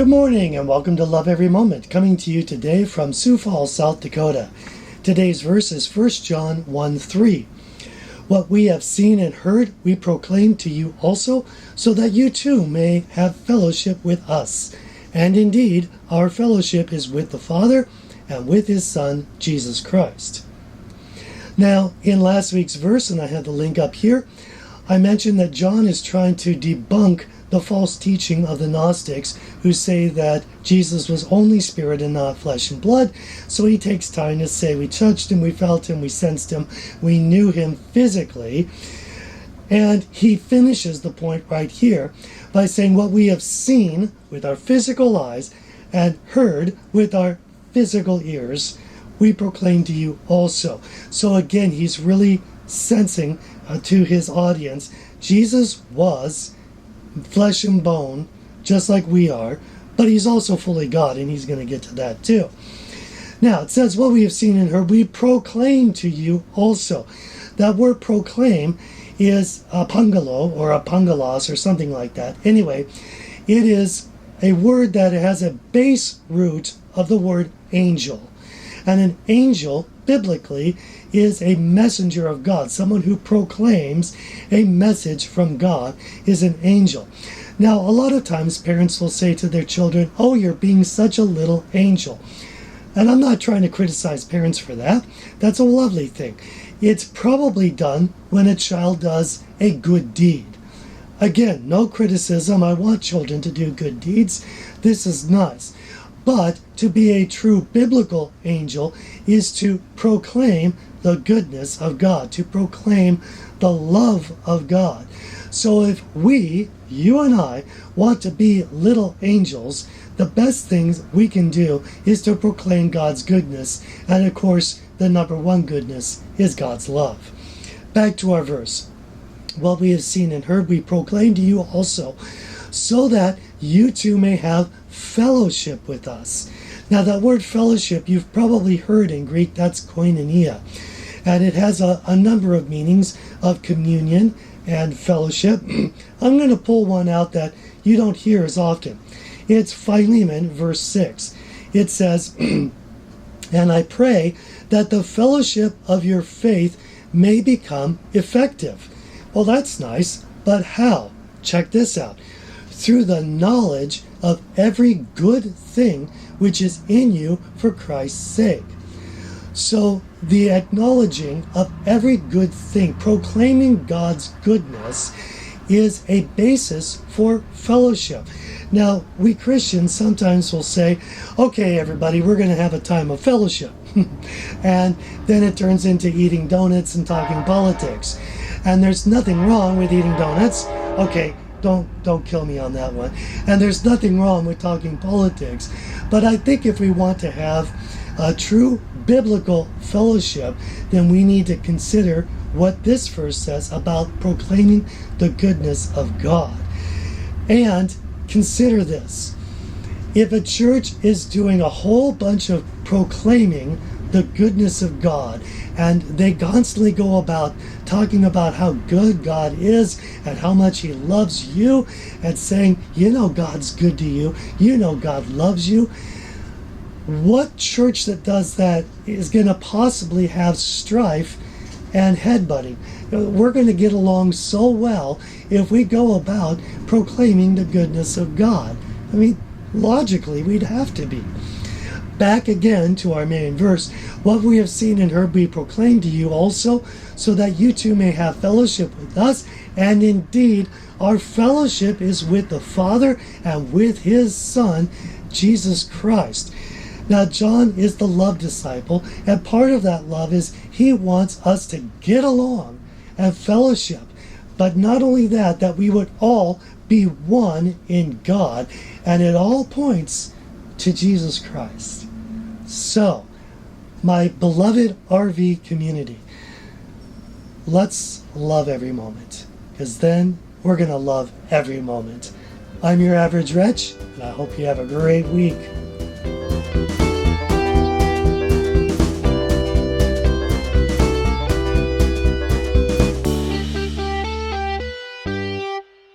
Good morning and welcome to Love Every Moment, coming to you today from Sioux Falls, South Dakota. Today's verse is 1 John 1:3. What we have seen and heard, we proclaim to you also, so that you too may have fellowship with us. And indeed, our fellowship is with the Father and with His Son, Jesus Christ. Now, in last week's verse, and I have the link up here, I mentioned that John is trying to debunk the false teaching of the Gnostics who say that Jesus was only spirit and not flesh and blood. So he takes time to say we touched him, we felt him, we sensed him, we knew him physically. And he finishes the point right here by saying what we have seen with our physical eyes and heard with our physical ears, we proclaim to you also. So again, he's really sensing to his audience, Jesus was flesh and bone, just like we are, but he's also fully God, and he's going to get to that too. Now, it says, what we have seen and heard, we proclaim to you also. That word proclaim is apangalo, or apangalos, or something like that. Anyway, it is a word that has a base root of the word angel. And an angel, biblically, is a messenger of God. Someone who proclaims a message from God is an angel. Now, a lot of times parents will say to their children, oh, you're being such a little angel. And I'm not trying to criticize parents for that. That's a lovely thing. It's probably done when a child does a good deed. Again, no criticism. I want children to do good deeds. This is nice. But to be a true biblical angel is to proclaim the goodness of God, to proclaim the love of God. So if we, you and I, want to be little angels, the best things we can do is to proclaim God's goodness. And of course, the number one goodness is God's love. Back to our verse. What we have seen and heard, we proclaim to you also, so that you too may have fellowship with us. Now that word fellowship you've probably heard in Greek, that's koinonia. And it has a number of meanings of communion and fellowship. I'm going to pull one out that you don't hear as often. It's Philemon, verse 6. It says, and I pray that the fellowship of your faith may become effective. Well, that's nice, but how? Check this out. Through the knowledge of every good thing which is in you for Christ's sake. So the acknowledging of every good thing, proclaiming God's goodness, is a basis for fellowship. Now, we Christians sometimes will say, okay, everybody, we're going to have a time of fellowship. And then it turns into eating donuts and talking politics. And there's nothing wrong with eating donuts. Okay, don't kill me on that one. And there's nothing wrong with talking politics. But I think if we want to have a true biblical fellowship, then we need to consider what this verse says about proclaiming the goodness of God. And consider this. If a church is doing a whole bunch of proclaiming the goodness of God, and they constantly go about talking about how good God is and how much He loves you, and saying, you know God's good to you, you know God loves you, what church that does that is going to possibly have strife and headbutting? We're going to get along so well if we go about proclaiming the goodness of God. I mean, logically, we'd have to be. Back again to our main verse. What we have seen and heard we proclaim to you also, so that you too may have fellowship with us. And indeed, our fellowship is with the Father and with His Son, Jesus Christ. Now, John is the love disciple, and part of that love is he wants us to get along and fellowship. But not only that, that we would all be one in God, and it all points to Jesus Christ. So, my beloved RV community, let's love every moment, because then we're going to love every moment. I'm your average wretch, and I hope you have a great week.